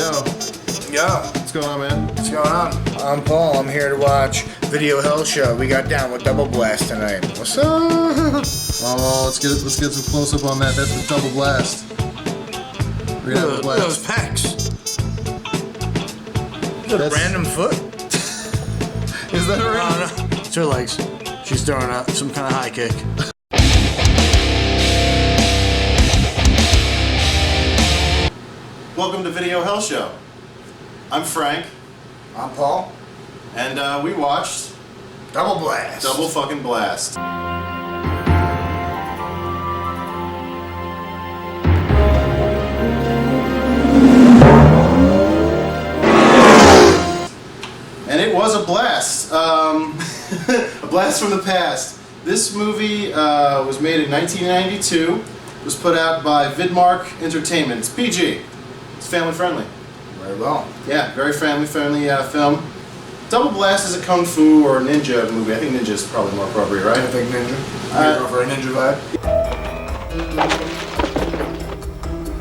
Yo. What's going on, man? What's going on? I'm Paul. I'm here to watch Video Hell Show. We got down with Double Blast tonight. What's up? Oh, let's get some close up on that. That's the Double Blast. We're gonna have a blast. Those pecs. Is that a random foot? Is that a random? No. It's her legs. She's throwing out some kind of high kick. Welcome to Video Hell Show. I'm Frank. I'm Paul. And we watched Double Blast. Double fucking Blast. And it was a blast. A blast from the past. This movie was made in 1992. It was put out by Vidmark Entertainment. It's PG. It's family friendly. Very well. Yeah, very family friendly film. Double Blast is a kung fu or ninja movie. I think ninja is probably more appropriate, right? I think ninja. Go for a ninja vibe.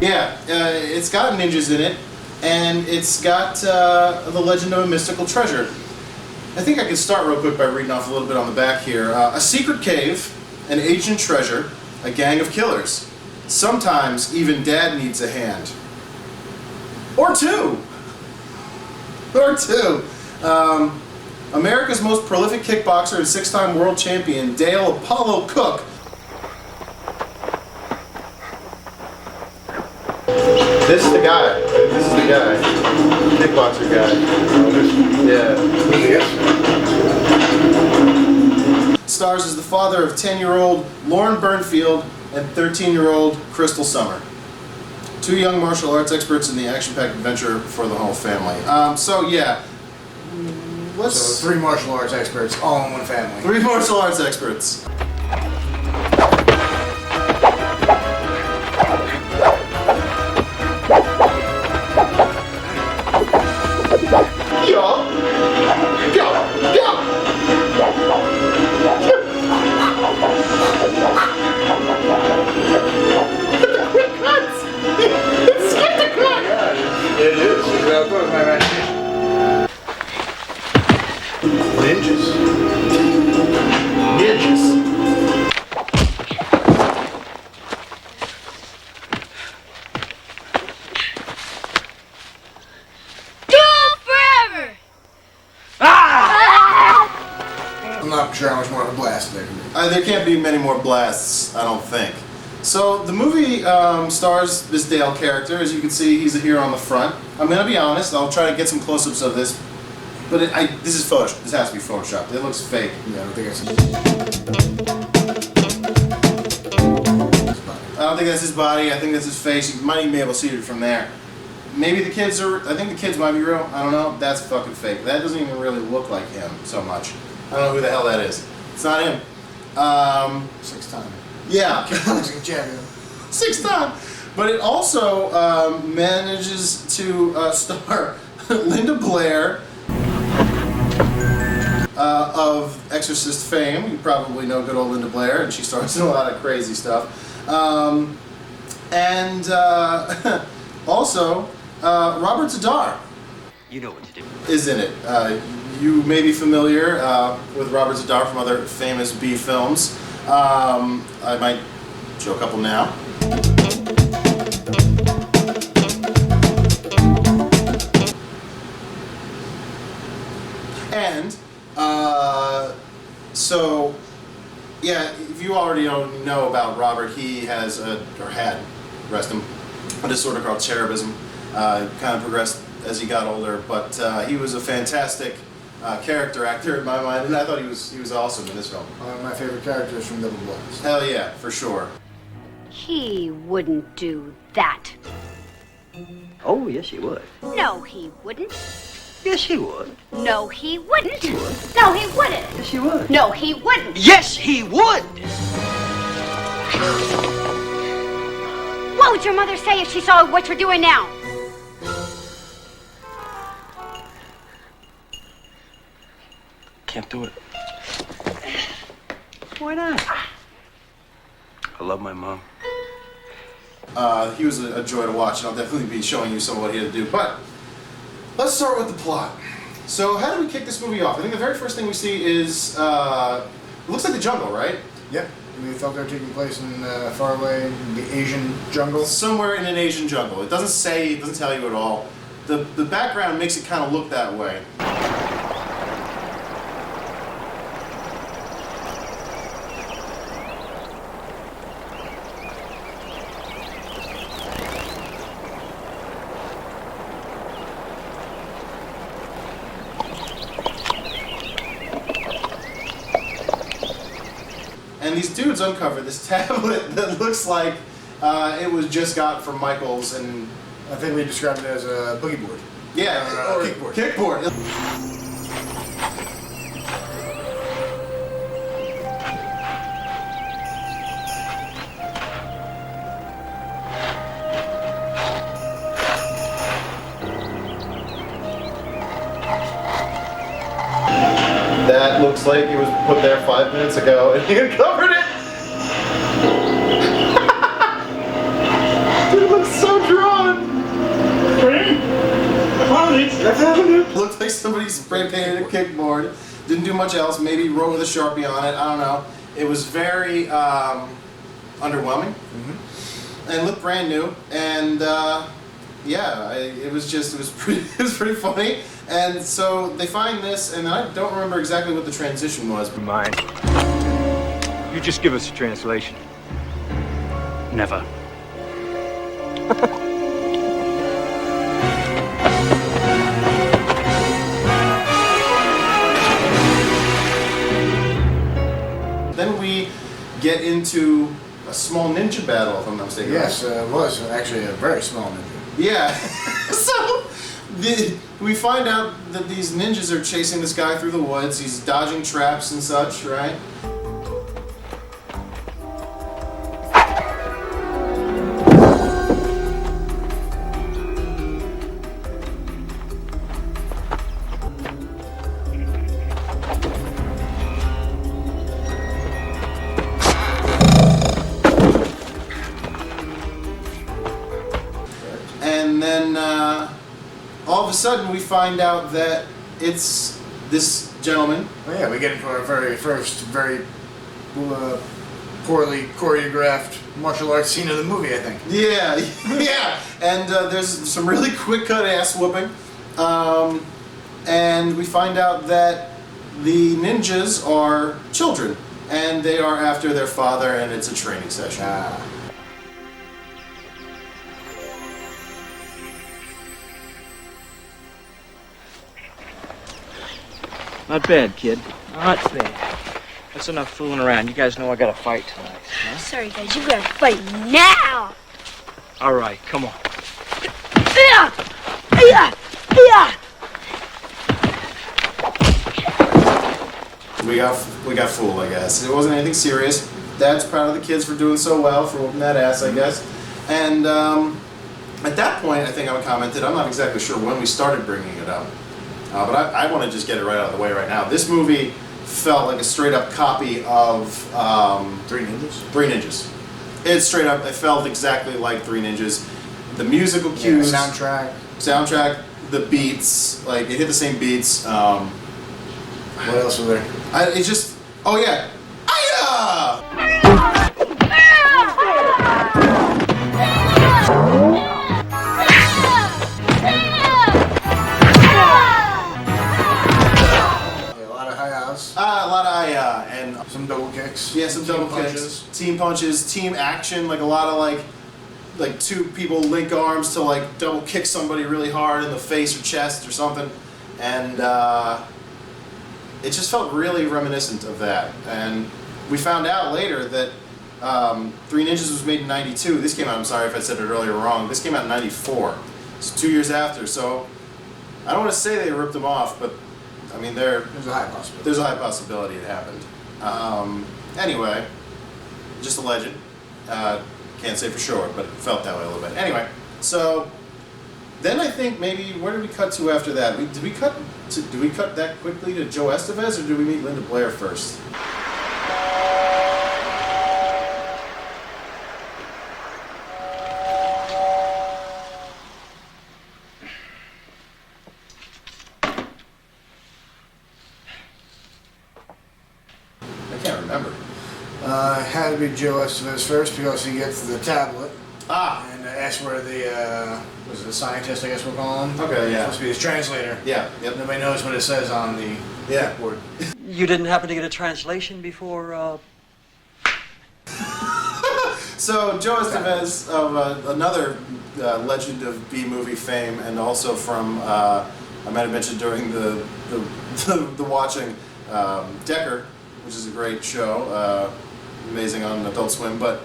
Yeah, it's got ninjas in it, and it's got the legend of a mystical treasure. I think I can start real quick by reading off a little bit on the back here. A secret cave, an ancient treasure, a gang of killers. Sometimes even Dad needs a hand. Or two. Or two. America's most prolific kickboxer and six-time world champion, Dale Apollo Cook. This is the guy. This is the guy. Kickboxer guy. Yeah. Stars as the father of 10-year-old Lauren Burnfield and 13-year-old Crystal Summer. Two young martial arts experts in the action-packed adventure for the whole family. So yeah, So three martial arts experts, all in one family. Three martial arts experts. It is. Ninjas. Ninjas. forever! I'm not sure how much more of a blast there can be. There can't be many more blasts, I don't think. So the movie stars this Dale character. As you can see, he's here on the front. I'm going to be honest. I'll try to get some close-ups of this, but this is Photoshop. This has to be photoshopped. It looks fake. Yeah, I don't think that's his body. I think that's his face. You might even be able to see it from there. Maybe the kids are. I think the kids might be real. I don't know. That's fucking fake. That doesn't even really look like him so much. I don't know who the hell that is. It's not him. 6-time. Yeah. Champion. 6-time. But it also manages to star Linda Blair of Exorcist fame. You probably know good old Linda Blair, and she stars in a lot of crazy stuff. Also, Robert Zadar. You know what to do. Is in it. You may be familiar with Robert Zadar from other famous B films. I might show a couple now. And so, yeah, if you already don't know about Robert, he has or had, rest him, a disorder called cherubism. Kind of progressed as he got older, but he was a fantastic character actor in my mind, and I thought he was awesome in this film. One of my favorite characters from Double Blast. Hell yeah, for sure. He wouldn't do that. Oh, yes, he would. No, he wouldn't. Yes, he would. No, he wouldn't. He would. No, he wouldn't. Yes, he would. No, he wouldn't. Yes, he would! What would your mother say if she saw what you're doing now? Can't do it. Why not? I love my mom. He was a joy to watch, and I'll definitely be showing you some of what he had to do. But Let's start with the plot. So how do we kick this movie off? I think the very first thing we see is, it looks like the jungle, right? Yep. We thought they were taking place in far away in the Asian jungle. Somewhere in an Asian jungle. It doesn't tell you at all. The background makes it kind of look that way. And these dudes uncover this tablet that looks like it was just got from Michael's, and I think we described it as a boogie board. yeah, or kickboard. Kickboard. That looks like it was put there 5 minutes ago, and he uncovered it. Dude, it looks so drawn. Looked like somebody spray painted a kickboard. Didn't do much else. Maybe wrote with a Sharpie on it. I don't know. It was very underwhelming, and looked brand new. And yeah, it was pretty funny. And so they find this, and I don't remember exactly what the transition was. Mine. You just give us a translation. Never. Then we get into a small ninja battle, if I'm not mistaken. Yes, it was actually a very small ninja. Yeah. So we find out that these ninjas are chasing this guy through the woods. He's dodging traps and such, right? And then all of a sudden we find out that it's this gentleman. Oh yeah, we get into our very first, very poorly choreographed martial arts scene of the movie, I think. Yeah, yeah. And there's some really quick cut ass whooping. And we find out that the ninjas are children. And they are after their father, and it's a training session. Not bad, kid. Not bad. That's enough fooling around. You guys know I got a fight tonight. Huh? Sorry, guys, you gotta fight now! All right, come on. We got fooled, I guess. It wasn't anything serious. Dad's proud of the kids for doing so well, for whooping that ass, I guess. And at that point, I think I commented, I'm not exactly sure when we started bringing it up. But I want to just get it right out of the way right now. This movie felt like a straight-up copy of Three Ninjas? Three Ninjas. It felt exactly like Three Ninjas. The musical cues, Soundtrack. the beats, like it hit the same beats. What else was there? Oh yeah, Aya! A lot of Aya and some double kicks. Yeah, some double kicks. Team punches, team action, like a lot of like two people link arms to like double kick somebody really hard in the face or chest or something, and it just felt really reminiscent of that. And we found out later that Three Ninjas was made in '92. This came out, I'm sorry if I said it earlier wrong, this came out in '94. It's 2 years after, so I don't want to say they ripped them off, but I mean, there's a high possibility. There's a high possibility it happened. Anyway, just a legend. Can't say for sure, but it felt that way a little bit. Anyway, so then I think maybe where did we cut to after that? Did we cut that quickly to Joe Esteves, or did we meet Linda Blair first? had to be Joe Esteves first because he gets the tablet. Ah. And that's where the was it the scientist, I guess we'll call him. Okay, yeah. Supposed to be his translator. Yeah. Yep. Nobody knows what it says on the board. You didn't happen to get a translation before? So Joe Esteves of another legend of B-movie fame, and also from I might have mentioned during the watching Decker, which is a great show, amazing on Adult Swim. But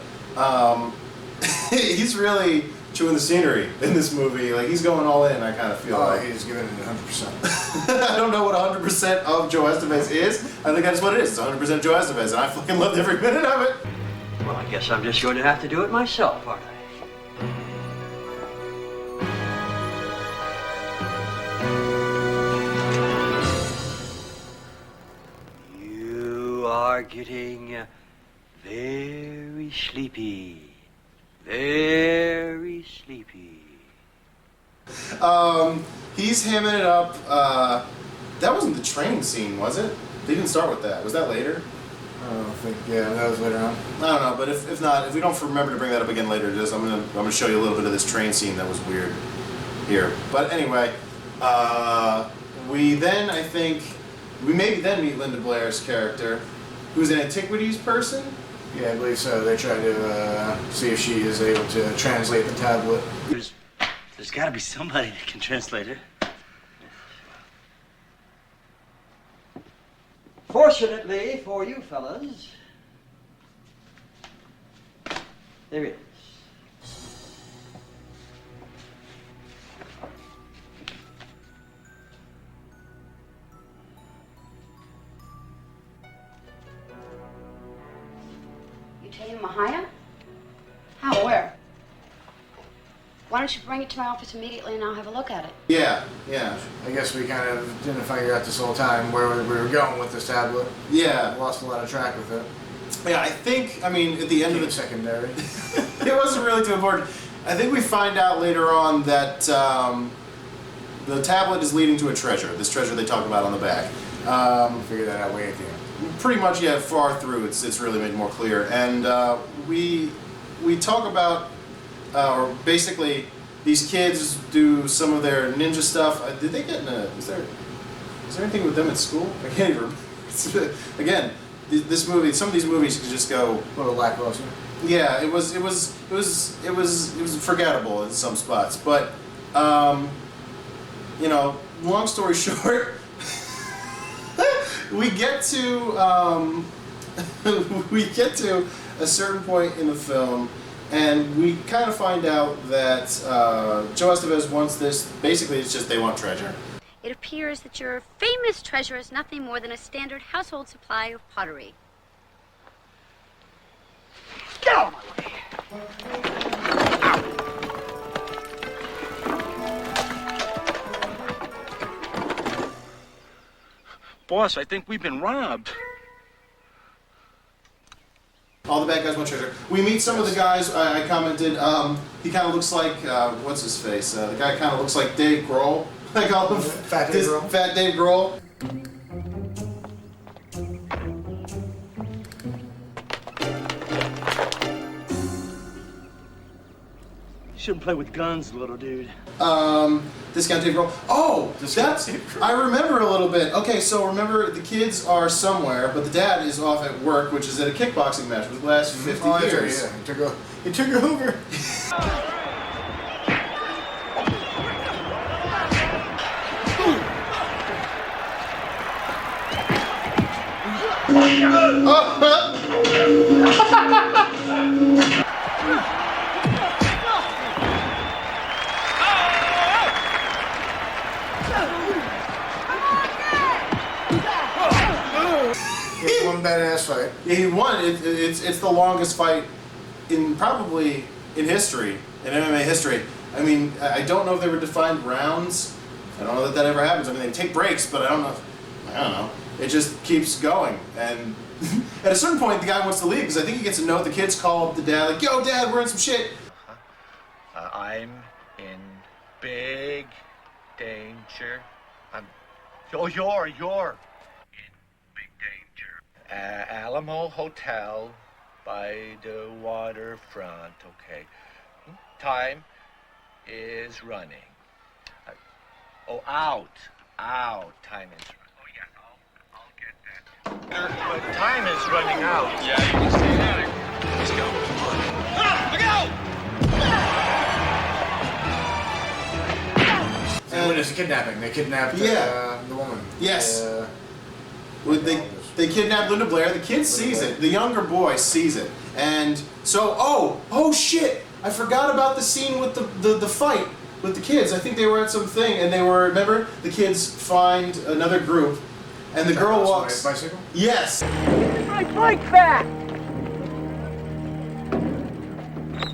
he's really chewing the scenery in this movie. Like, he's going all in. I kind of feel like he's giving it 100%. I don't know what 100% of Joe Esteves is. I think that's what it is. It's 100% Joe Esteves, and I fucking loved every minute of it. Well, I guess I'm just going to have to do it myself, aren't I? You are getting very sleepy. Very sleepy. He's hamming it up. That wasn't the train scene, was it? They didn't start with that. Was that later? I don't think. Yeah, that was later on. I don't know, but if not, if we don't remember to bring that up again later, just I'm gonna show you a little bit of this train scene that was weird here. But anyway, we then maybe meet Linda Blair's character, who's an antiquities person. Yeah, I believe so. They try to see if she is able to translate the tablet. There's got to be somebody that can translate it. Fortunately for you fellas, there is. You taking Mahaya? How? Where? Why don't you bring it to my office immediately and I'll have a look at it? Yeah. I guess we kind of didn't figure out this whole time where we were going with this tablet. Yeah. Lost a lot of track with it. Yeah, at the end of the secondary. It wasn't really too important. I think we find out later on that the tablet is leading to a treasure. This treasure they talk about on the back. Figure that out way at the end. Pretty much, yeah. Far through, it's really made more clear. And we talk about, or basically, these kids do some of their ninja stuff. Did they get in a? Is there anything with them at school? I can't even remember. Again, this movie. Some of these movies could just go a little lackluster. Yeah, it was forgettable in some spots. But long story short, we get to a certain point in the film, and we kind of find out that Joe Esteves wants this. Basically, it's just they want treasure. It appears that your famous treasure is nothing more than a standard household supply of pottery. Get out of my way! Boss, I think we've been robbed. All the bad guys want treasure. We meet some of the guys. I commented. He kind of looks like what's his face? The guy kind of looks like Dave Grohl. I call him Fat Dave Grohl. Fat Dave Grohl. You shouldn't play with guns, little dude. Discount Dave Grohl. Oh, I remember a little bit. Okay, so remember the kids are somewhere, but the dad is off at work, which is at a kickboxing match for the last 50 years. Yeah, he took over. One badass fight. Yeah, he won. It's the longest fight in history, in MMA history. I mean, I don't know if there were defined rounds. I don't know that ever happens. I mean, they take breaks, but I don't know. It just keeps going. And at a certain point, the guy wants to leave because I think he gets a note. The kids call the dad, like, "Yo, Dad, we're in some shit." I'm in big danger. You're in big danger. Alamo Hotel by the waterfront. Okay. Time is running. Out. Time is running. Oh, yeah, I'll get that. But time is running out. Yeah, you can stay there. Let's go. Look out! And when it's a kidnapping, they kidnapped the woman. Yes. They kidnapped Linda Blair. The kid sees it. The younger boy sees it. And so, oh shit! I forgot about the scene with the fight with the kids. I think they were at some thing, and remember, the kids find another group, and the girl walks. Bicycle? Yes. Give my bike back!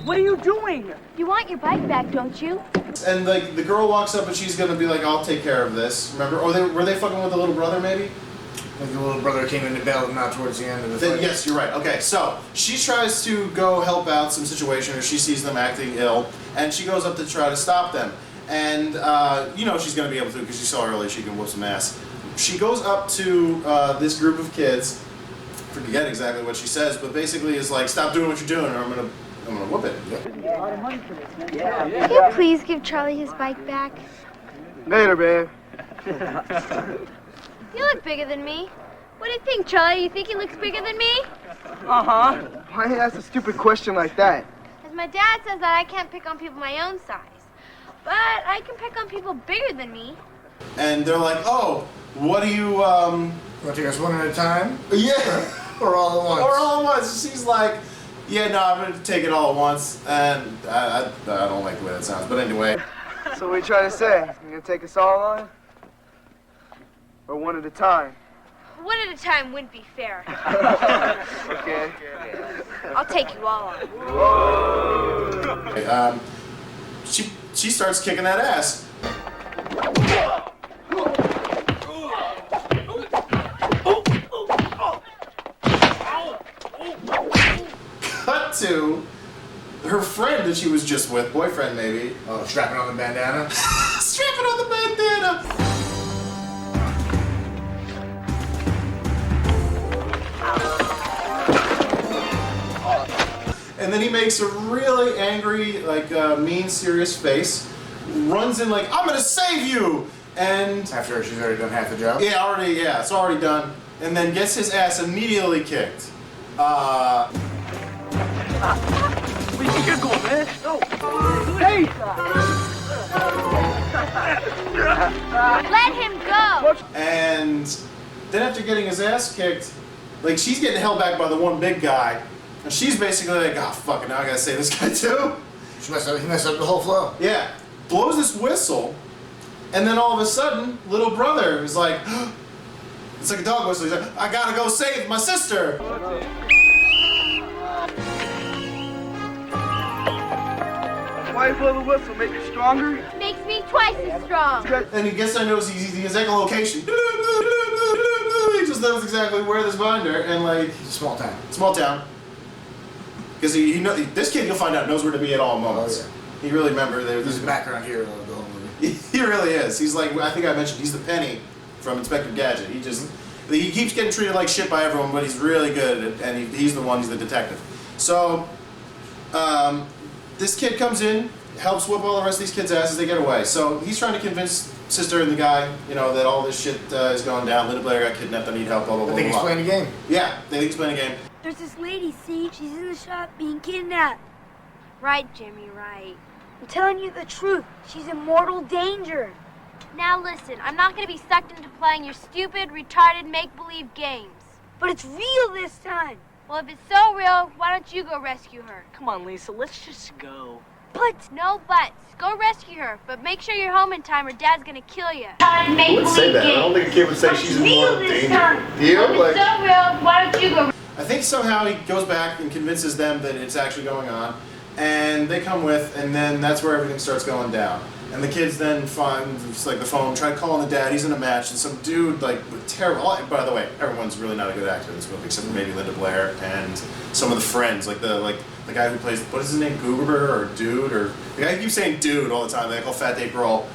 What are you doing? You want your bike back, don't you? And the girl walks up, and she's gonna be like, "I'll take care of this." Remember? Or were they fucking with the little brother, maybe? Like the little brother came in to bail them out towards the end of the fight. Yes, you're right. Okay, so she tries to go help out some situation, or she sees them acting ill, and she goes up to try to stop them. And she's gonna be able to because she saw earlier she can whoop some ass. She goes up to this group of kids. Forget exactly what she says, but basically is like, "Stop doing what you're doing, or I'm gonna whoop it." Can you please give Charlie his bike back? Later, babe. You look bigger than me. What do you think, Charlie? You think he looks bigger than me? Uh-huh. Why ask a stupid question like that? Because my dad says that I can't pick on people my own size. But I can pick on people bigger than me. And they're like, "Oh, what do you, Want to take us one at a time? Yeah. Or all at once? Or all at once." She's like, "Yeah, no, I'm gonna take it all at once." And I don't like the way that sounds, but anyway. So what are you trying to say? You gonna take us all on? Or one at a time? One at a time wouldn't be fair. Okay. I'll take you all on. She starts kicking that ass. Cut to her friend that she was just with, boyfriend maybe. Oh, strapping on the bandana? Strapping on the bandana! And then he makes a really angry, mean, serious face. Runs in like, "I'm gonna save you!" And after she's already done half the job? Yeah, it's already done. And then gets his ass immediately kicked. We can go, man. No. Hey! Let him go! And then after getting his ass kicked, she's getting held back by the one big guy. And she's basically like, "Oh, fuck it, now I gotta save this guy too." He messed up the whole flow. Yeah. Blows this whistle, and then all of a sudden, little brother is like, it's like a dog whistle. He's like, "I gotta go save my sister." Why blow the whistle? Make it stronger? Makes me twice as strong. And he gets to knows the exact location. He just knows exactly where this binder, and it's a small town. Small town. Because this kid, you'll find out, knows where to be at all moments. Oh, yeah. He really remember There's a background here of the whole movie. He really is. He's like, I think I mentioned, he's the Penny from Inspector Gadget. He keeps getting treated like shit by everyone, but he's really good, and he's the detective. So, this kid comes in, helps whoop all the rest of these kids' asses, they get away. So he's trying to convince sister and the guy, that all this shit is going down. Linda Blair got kidnapped, I need help, blah, blah, blah, I think he's playing a game. Yeah, they think he's playing a game. There's this lady, see? She's in the shop being kidnapped. Right, Jimmy, right. I'm telling you the truth. She's in mortal danger. Now listen, I'm not going to be sucked into playing your stupid, retarded, make-believe games. But it's real this time. Well, if it's so real, why don't you go rescue her? Come on, Lisa, let's just go. But no buts. Go rescue her, but make sure you're home in time or Dad's gonna kill you. I wouldn't say that. I don't think a kid would say she's in more danger. Do you? If it's so real, why don't you go? I think somehow he goes back and convinces them that it's actually going on, and they come with, and then that's where everything starts going down. And the kids then find the phone, try calling the dad. He's in a match, and some dude with terrible. By the way, everyone's really not a good actor in this movie, except for maybe Linda Blair and some of the friends, the guy who plays, what is his name, Goober or Dude, or the guy who keeps saying Dude all the time. They call Fat Dave Grohl,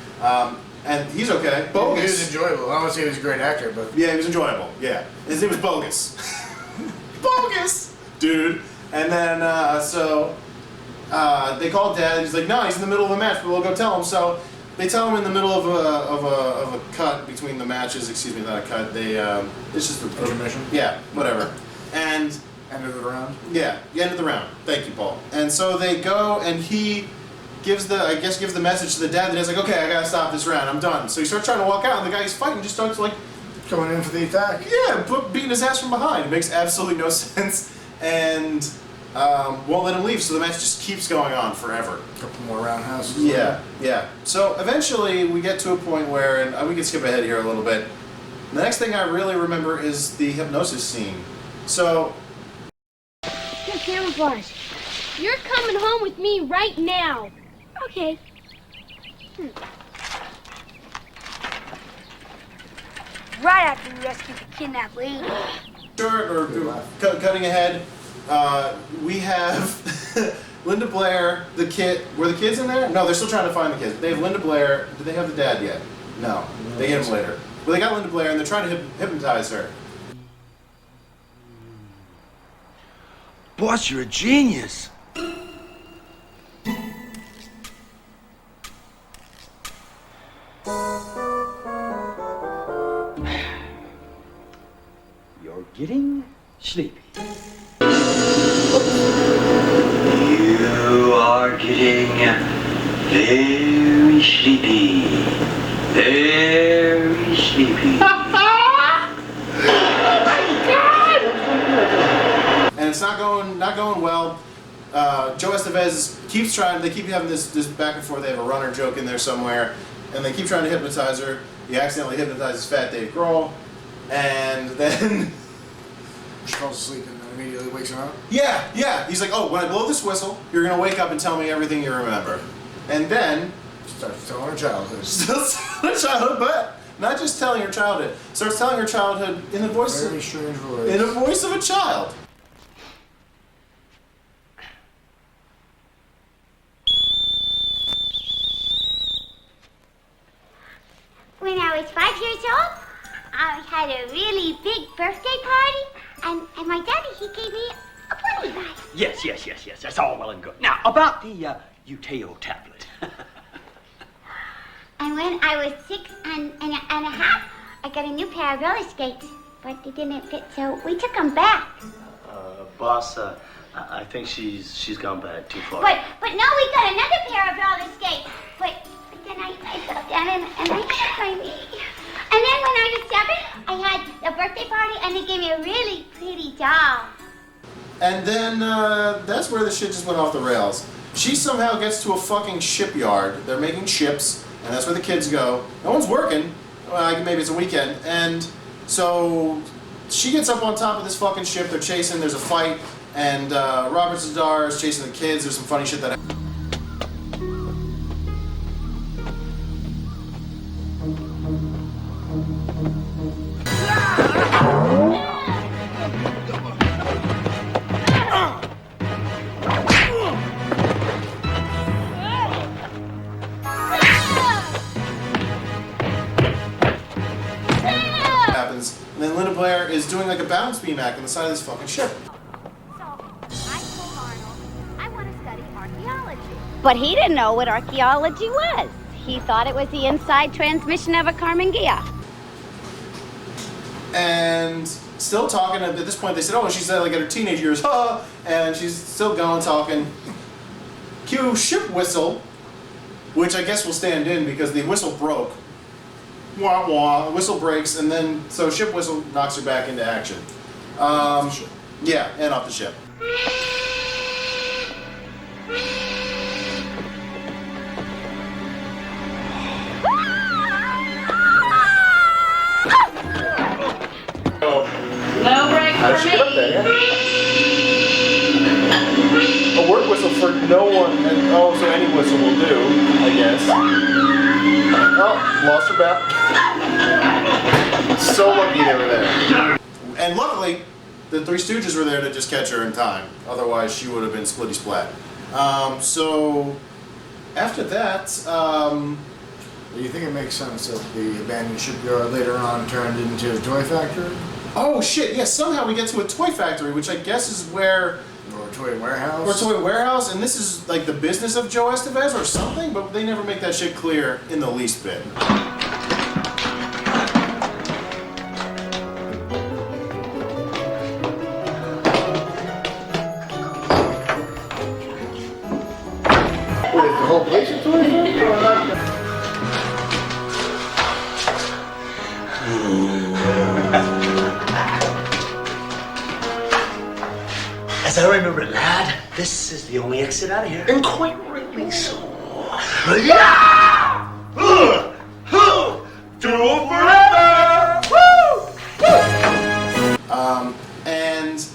and he's okay. Bogus. He was enjoyable. I don't want to say he was a great actor, but yeah, he was enjoyable. Yeah, his name was Bogus. Bogus, dude. And then they call Dad. He's like, no, he's in the middle of a match, but we'll go tell him. So they tell him in the middle of a cut between the matches. Excuse me, not a cut. It's just a intermission. Yeah, whatever. And end of the round. Yeah, the end of the round. Thank you, Paul. And so they go, and he gives the message to the dad. And he's like, okay, I gotta stop this round. I'm done. So he starts trying to walk out, and the guy he's fighting just starts like going in for the attack. Yeah, beating his ass from behind. It makes absolutely no sense, and won't let him leave. So the match just keeps going on forever. A couple more roundhouses. Yeah. So eventually we get to a point where, and we can skip ahead here a little bit. The next thing I really remember is the hypnosis scene. So. Hey, camouflage. You're coming home with me right now. Okay. Right after we rescue the kidnapped lady. Cutting ahead, we have Linda Blair, the kid. Were the kids in there? No, they're still trying to find the kids. They have Linda Blair. Do they have the dad yet? No. They get him later. Well, they got Linda Blair, and they're trying to hypnotize her. Boss, you're a genius. You're getting sleepy. You are getting very sleepy. Very sleepy. And it's not going well. Joe Esteves keeps trying. They keep having this back and forth. They have a runner joke in there somewhere, and they keep trying to hypnotize her. He accidentally hypnotizes Fat Dave Grohl, and then she falls asleep and then immediately wakes him up. Yeah. He's like, oh, when I blow this whistle, you're gonna wake up and tell me everything you remember. And then starts telling her childhood. Still telling her childhood, but not just telling her childhood. Starts telling her childhood in the voice Very strange voice. in a voice of a child. When I was 5 years old, I had a really big birthday party, and my daddy, he gave me a bunny ride. Yes. That's all well and good. Now, about the Uteo tablet. And when I was 6 and a half, I got a new pair of roller skates, but they didn't fit, so we took them back. Boss, I think she's gone back too far. But no, we got another pair of roller skates. But then I fell down and I hurt my knee. And then when I was 7, I had a birthday party and they gave me a really pretty doll. And then that's where the shit just went off the rails. She somehow gets to a fucking shipyard. They're making ships, and that's where the kids go. No one's working. Well, maybe it's a weekend. And so she gets up on top of this fucking ship. They're chasing. There's a fight. And Robert Zadar is chasing the kids. There's some funny shit that happens. And then Linda Blair is doing like a balance beam act on the side of this fucking ship. But he didn't know what archaeology was. He thought it was the inside transmission of a Karmann Gia. And still talking. At this point, they said, oh, she's like at her teenage years, huh? And she's still going, talking. Cue ship whistle, which I guess will stand in because the whistle broke. Wah wah, the whistle breaks, and then, so ship whistle knocks her back into action. Yeah, and off the ship. No break for me. A work whistle for no one, and so any whistle will do, I guess. Oh, lost her back. So lucky they were there. And luckily, the Three Stooges were there to just catch her in time. Otherwise, she would have been splitty splat. So, after that, do you think it makes sense that the abandoned shipyard later on turned into a toy factory? Oh shit, yeah, somehow we get to a toy factory, which I guess is where... Or toy warehouse. Or toy warehouse, and this is like the business of Joe Esteves or something, but they never make that shit clear in the least bit. What is the whole place a toy factory? As I remember, lad, this is the only exit out of here. And quite rightly so. Yeah! Two forever! Woo! And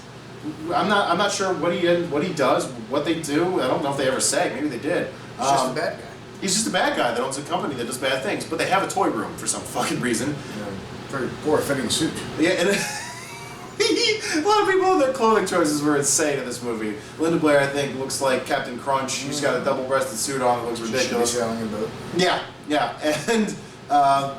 I'm not sure what he does, what they do. I don't know if they ever say. Maybe they did. He's just a bad guy. He's just a bad guy that owns a company that does bad things. But they have a toy room for some fucking reason. Yeah, very poor-fitting suit. Yeah, and a lot of people in their clothing choices were insane in this movie. Linda Blair, I think, looks like Captain Crunch. She's got a double-breasted suit on that looks ridiculous. She should be sailing a boat. Yeah. And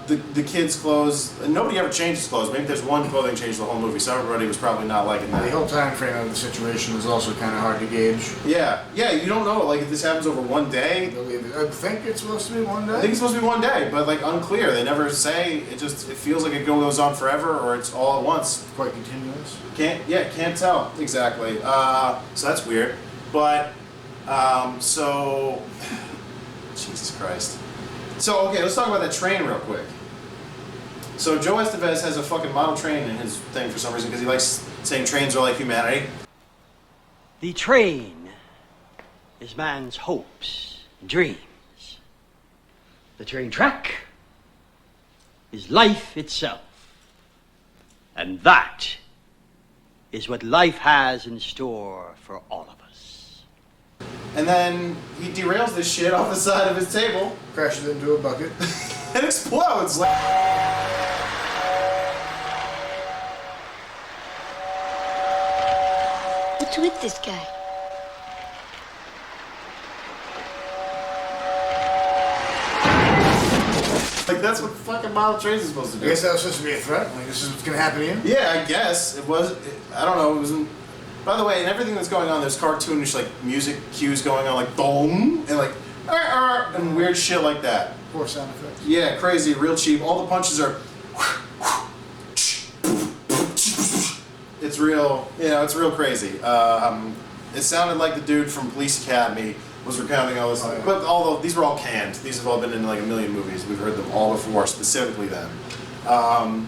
the kids' clothes, nobody ever changes clothes. Maybe there's one clothing change the whole movie, so everybody was probably not liking that. The whole time frame of the situation is also kind of hard to gauge. Yeah, you don't know, like, if this happens over one day. I think it's supposed to be one day. I think it's supposed to be one day, but, like, unclear. They never say. It feels like it goes on forever, or it's all at once. Quite continuous. Can't tell exactly. So that's weird. But, so, Jesus Christ. So, okay, let's talk about that train real quick. So Joe Esteves has a fucking model train in his thing for some reason, because he likes saying trains are like humanity. The train is man's hopes and dreams. The train track is life itself. And that is what life has in store for all of us. And then he derails this shit off the side of his table, crashes into a bucket, and explodes. What's with this guy? Like, that's what fucking model trains is supposed to do. I guess that was supposed to be a threat. Like, this is what's gonna happen to you? Yeah, I guess. It was. I don't know. It wasn't. By the way, and everything that's going on, there's cartoonish, like, music cues going on, like, boom, and, like, and weird shit like that. Poor sound effects. Yeah, crazy, real cheap. All the punches are. It's real, it's real crazy. It sounded like the dude from Police Academy was recounting all this. Oh, yeah. But these were all canned. These have all been in like a million movies. We've heard them all before, specifically them. Yada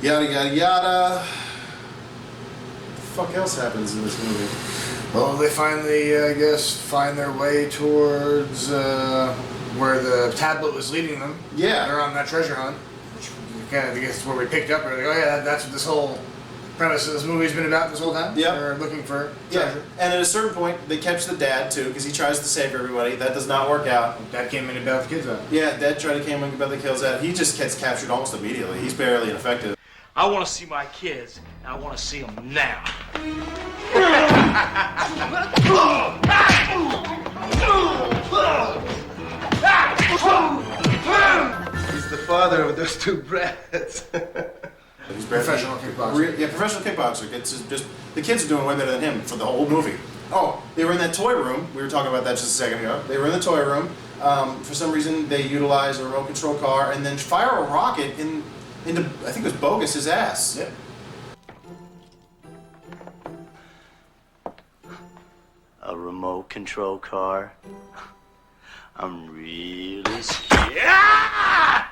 yada yada. What the fuck else happens in this movie? Well, they finally, I guess, find their way towards where the tablet was leading them. Yeah. They're on that treasure hunt. Which kind of, I guess, is where we picked up. We're like, oh yeah, that's what this whole premise of this movie's been about this whole time. Yeah. They're looking for treasure. Yeah. And at a certain point, they catch the dad too, because he tries to save everybody. That does not work out. Dad came in and bailed the kids out. Yeah, Dad tried to came in and bail the kids out. He just gets captured almost immediately. He's barely ineffective. I want to see my kids, and I want to see them now. He's the father of those two brats. He's professional kickboxer. Yeah, professional kickboxer. It's just the kids are doing way better than him for the whole movie. Oh, they were in that toy room. We were talking about that just a second ago. They were in the toy room. For some reason, they utilize a remote control car and then fire a rocket into I think it was Bogus's ass. Yep. A remote control car? I'm really scared. Yeah!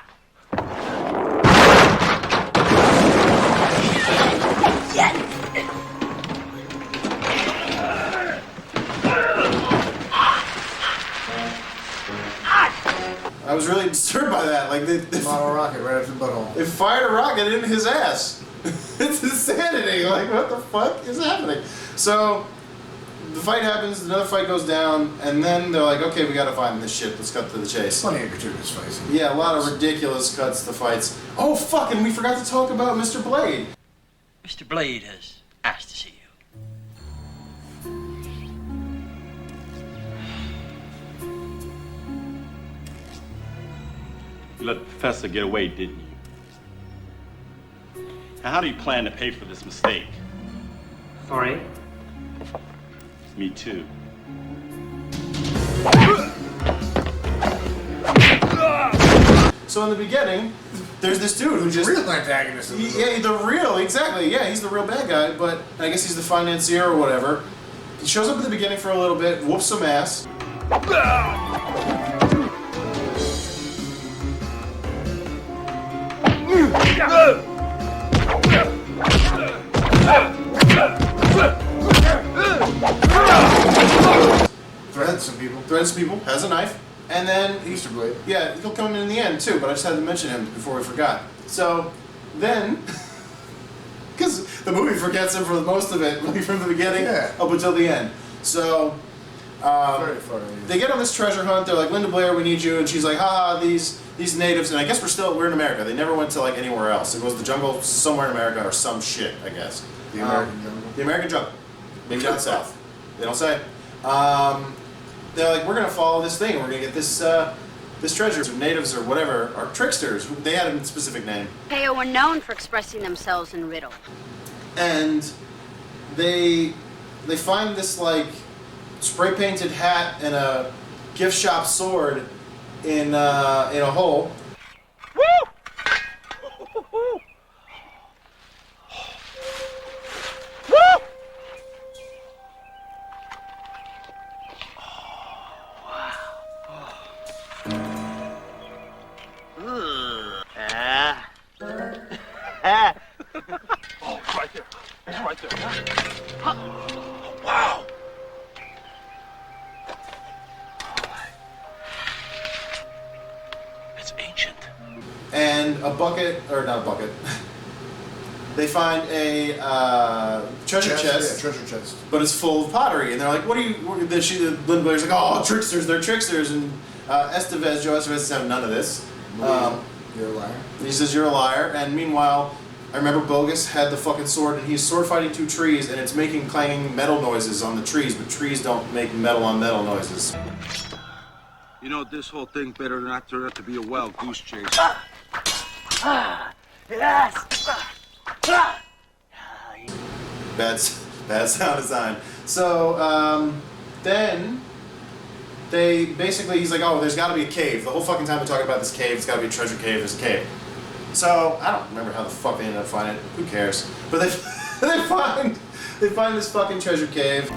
I was really disturbed by that. Like they Model rocket right after the butthole. They fired a rocket into his ass. It's insanity. Like, what the fuck is happening? So the fight happens, another fight goes down, and then they're like, okay, we gotta find this shit. Let's cut to the chase. Plenty of gratuitous fights. Yeah, a lot of ridiculous cuts to fights. Oh, fuck, and we forgot to talk about Mr. Blade. Mr. Blade has asked to see you. You let the professor get away, didn't you? Now, how do you plan to pay for this mistake? Sorry? Me too. So in the beginning, there's this dude who just... The real antagonist. Yeah, the real, exactly. Yeah, he's the real bad guy, but I guess he's the financier or whatever. He shows up at the beginning for a little bit, whoops some ass. Threatens some people. Threatens people, has a knife, and then Easter Blade. Yeah, he'll come in the end too, but I just had to mention him before we forgot. So then, because the movie forgets him for most of it, like from the beginning up until the end. So Very funny. they get on this treasure hunt. They're like, Linda Blair, we need you, and she's like, haha, these natives, and I guess we're in America. They never went to like anywhere else. It was the jungle somewhere in America or some shit, I guess. The American jungle. The American jungle, maybe down south. They don't say. They're like, we're gonna follow this thing. We're gonna get this this treasure. So natives or whatever are tricksters. They had a specific name. Peo were known for expressing themselves in riddle. And they find this like spray painted hat and a gift shop sword in a hole. Woo! Woo! Oh, it's right there. It's right there. Oh, wow. It's ancient. And a bucket, or not a bucket. They find a treasure chest. Yeah, treasure chest. But it's full of pottery, and they're like, Linda Blair's like, oh, tricksters, they're tricksters, and Joe Esteves says none of this. You're a liar. He says, you're a liar, and meanwhile, I remember Bogus had the fucking sword, and he's sword fighting two trees, and it's making clanging metal noises on the trees, but trees don't make metal on metal noises. You know, this whole thing better not turn out to be a wild goose chase. Yes. Bad sound design. So, then they basically, he's like, oh, there's got to be a cave. The whole fucking time we talk about this cave, it's got to be a treasure cave. There's a cave. So I don't remember how the fuck they ended up finding it. Who cares? But they find this fucking treasure cave.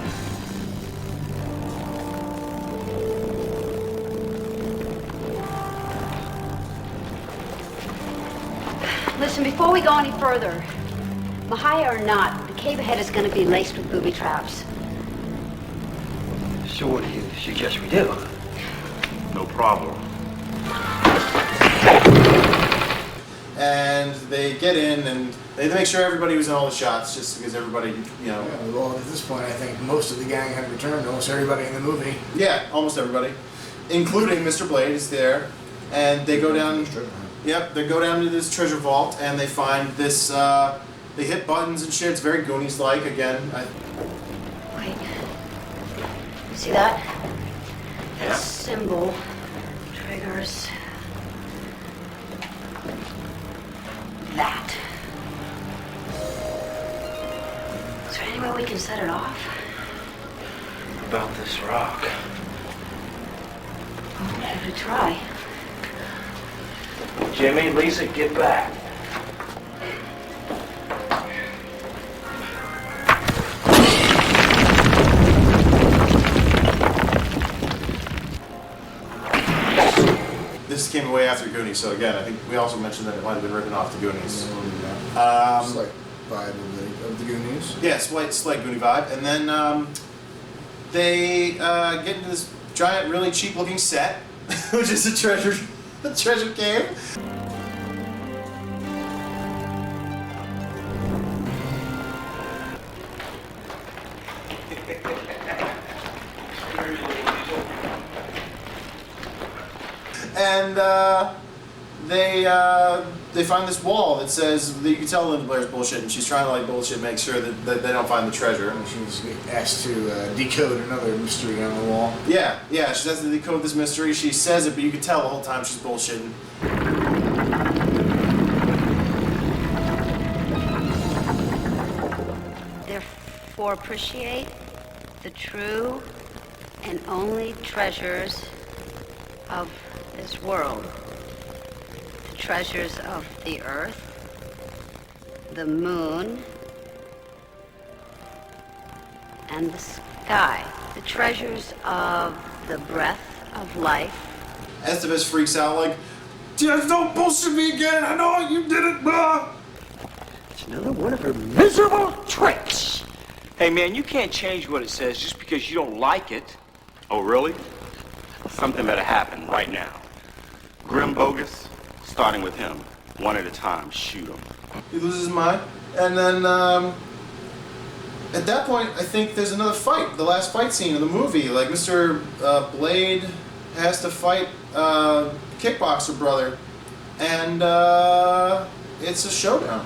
Listen, before we go any further, Mahaya or not, the cave ahead is going to be laced with booby traps. So what do you suggest we do? No problem. And they get in and they make sure everybody was in all the shots, just because everybody, you know. Yeah, well, at this point, I think most of the gang had returned. Almost everybody in the movie. Yeah, almost everybody, including Mr. Blade is there, and they go down. Yep, they go down to this treasure vault and they find this. They hit buttons and shit. It's very Goonies-like again. Wait. See that? Yeah. That symbol triggers that. Is there any way we can set it off? About this rock. Well, maybe we try. Jimmy, Lisa, get back. This came way after Goonies, so again, I think we also mentioned that it might have been ripping off the Goonies. Slight vibe of the Goonies. Yeah, slight Goonie vibe. And then they get into this giant, really cheap-looking set, which is a treasure cave. And they find this wall that says that you can tell Linda Blair's bullshit, and she's trying to like bullshit make sure that they don't find the treasure. And she's asked to decode another mystery on the wall. Yeah, she has to decode this mystery. She says it, but you can tell the whole time she's bullshitting. Therefore, appreciate. the true and only treasures of this world. The treasures of the earth, the moon, and the sky. The treasures of the breath of life. Esteves freaks out like, "Just don't bullshit me again. I know you did it, blah." It's another one of her miserable tricks. Hey, man, you can't change what it says just because you don't like it. Oh, really? Something better happen right now. Grim Bogus, starting with him. One at a time, shoot him. He loses his mind. And then, at that point, I think there's another fight. The last fight scene of the movie. Like, Mr. Blade has to fight Kickboxer brother. And, it's a showdown.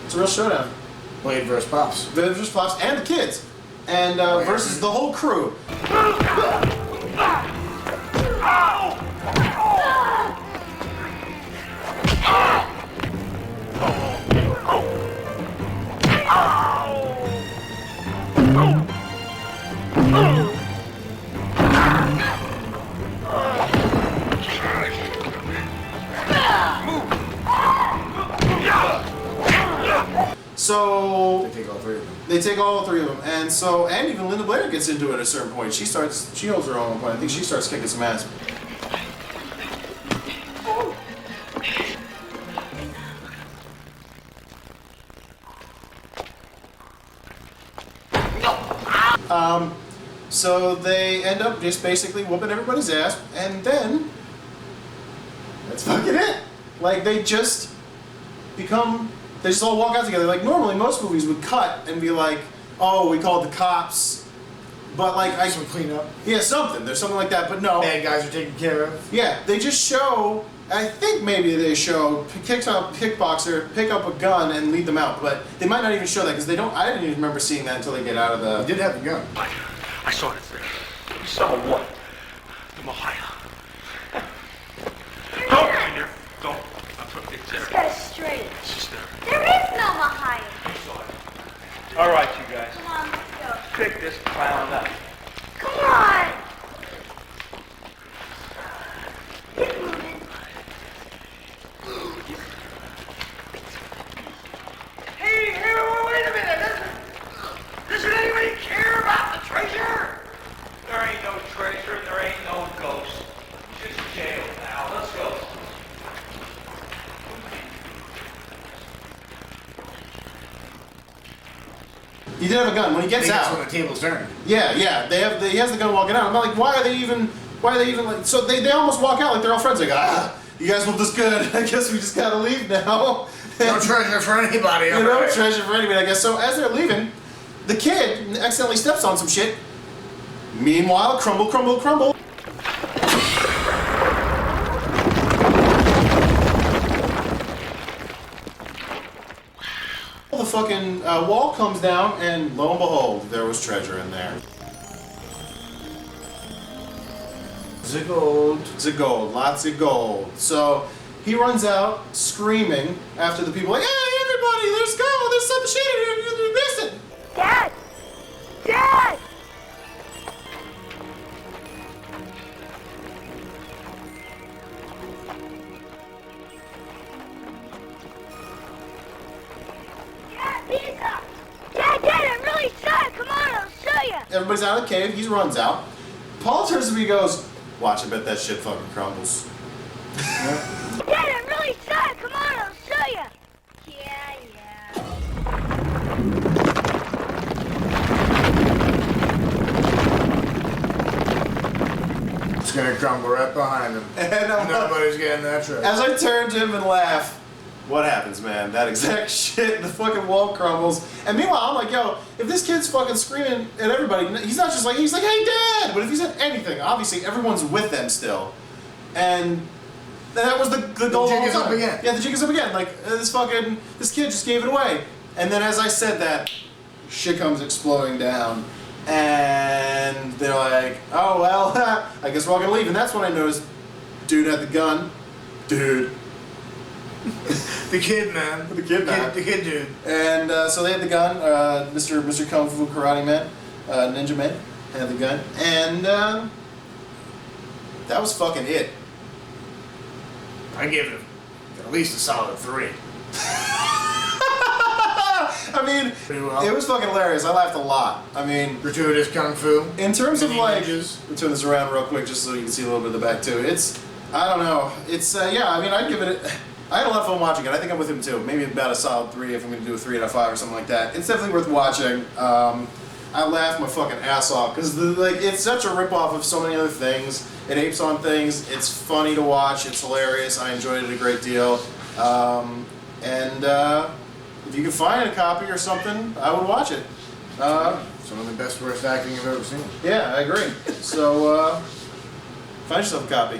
It's a real showdown. Blade versus Pops. Blade versus Pops and the kids. And, versus the whole crew. So they take all three of them. They take all three of them, and so even Linda Blair gets into it at a certain point. She holds her own point. I think she starts kicking some ass. So they end up just basically whooping everybody's ass, and then that's fucking it. Like they just all walk out together. Like normally most movies would cut and be like, oh, we called the cops, but like some cleanup. Yeah, something. There's something like that, but no. Bad guys are taken care of. Yeah, they just show. I think maybe they show Kickboxer pick up a gun and lead them out, but they might not even show that because they don't. I didn't even remember seeing that until they get out of the. He did have the gun. I saw it. You saw what? The Mahaya. Don't, Peter. Don't. Just get it straight. Sister. There is no Mahaya. All right, you guys. Come on, let's go. Pick this clown up. Come on. Keep moving. Hey, wait a minute. Doesn't anybody care about the treasure? There ain't no treasure. There ain't no ghost. Just jail now. Let's go. He did have a gun when he gets out. That's when the tables turn. Yeah. He has the gun walking out. I'm like, why are they even like? So they almost walk out like they're all friends. Like, you guys look this good. I guess we just gotta leave now. No treasure for anybody. No treasure for anybody, I guess. So as they're leaving, the kid accidentally steps on some shit. Meanwhile, crumble. The fucking wall comes down, and lo and behold, there was treasure in there. The gold. Lots of gold. So he runs out screaming after the people, like, hey, everybody, there's gold, there's some shit in here, you missed it. Dad! Dad! Dad, I'm really sad. Come on, I'll show you. Everybody's out of the cave. He runs out. Paul turns to me and goes, watch, I bet that shit fucking crumbles. Dad, I'm really sad. Come on, I'll show you. Yeah. It's gonna crumble right behind him. And nobody's getting that treasure. As I turn to him and laugh, what happens, man? That exact shit, the fucking wall crumbles. And meanwhile, I'm like, yo, if this kid's fucking screaming at everybody, he's not just like, he's like, hey, Dad! But if he said anything, obviously everyone's with them still. And that was the goal. The jig is up again. Yeah, the jig is up again. Like, this kid just gave it away. And then as I said that, shit comes exploding down. And they're like, oh, well, I guess we're all gonna leave. And that's when I noticed, dude had the gun. Dude. The kid, man. The kid dude. And so they had the gun, Mr. Kung Fu Karate Man. Ninja Man had the gun, and that was fucking it. I give it at least a solid 3. I mean, well. it was fucking hilarious. I laughed a lot. I mean, gratuitous kung fu. In terms of like, ninjas. we'll turn this around real quick just so you can see a little bit of the back too. It's, I don't know. It's yeah. I mean, I'd give it. I had a lot of fun watching it. I think I'm with him too. Maybe about a solid 3 if I'm going to do a 3 out of 5 or something like that. It's definitely worth watching. I laughed my fucking ass off because like it's such a ripoff of so many other things. It apes on things. It's funny to watch. It's hilarious. I enjoyed it a great deal. If you could find a copy or something, I would watch it. Some of the best worst acting I've ever seen. Yeah, I agree. So find yourself a copy.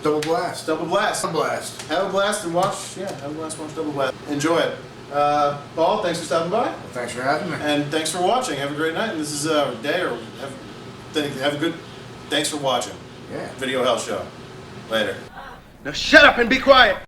Double Blast. Double Blast. Double Blast. Have a blast and watch. Yeah, have a blast and watch Double Blast. Enjoy it. Paul, thanks for stopping by. Well, thanks for having me. And thanks for watching. Have a great night. And this is a day or have a good. Thanks for watching. Yeah. Video Hell Show. Later. Now shut up and be quiet.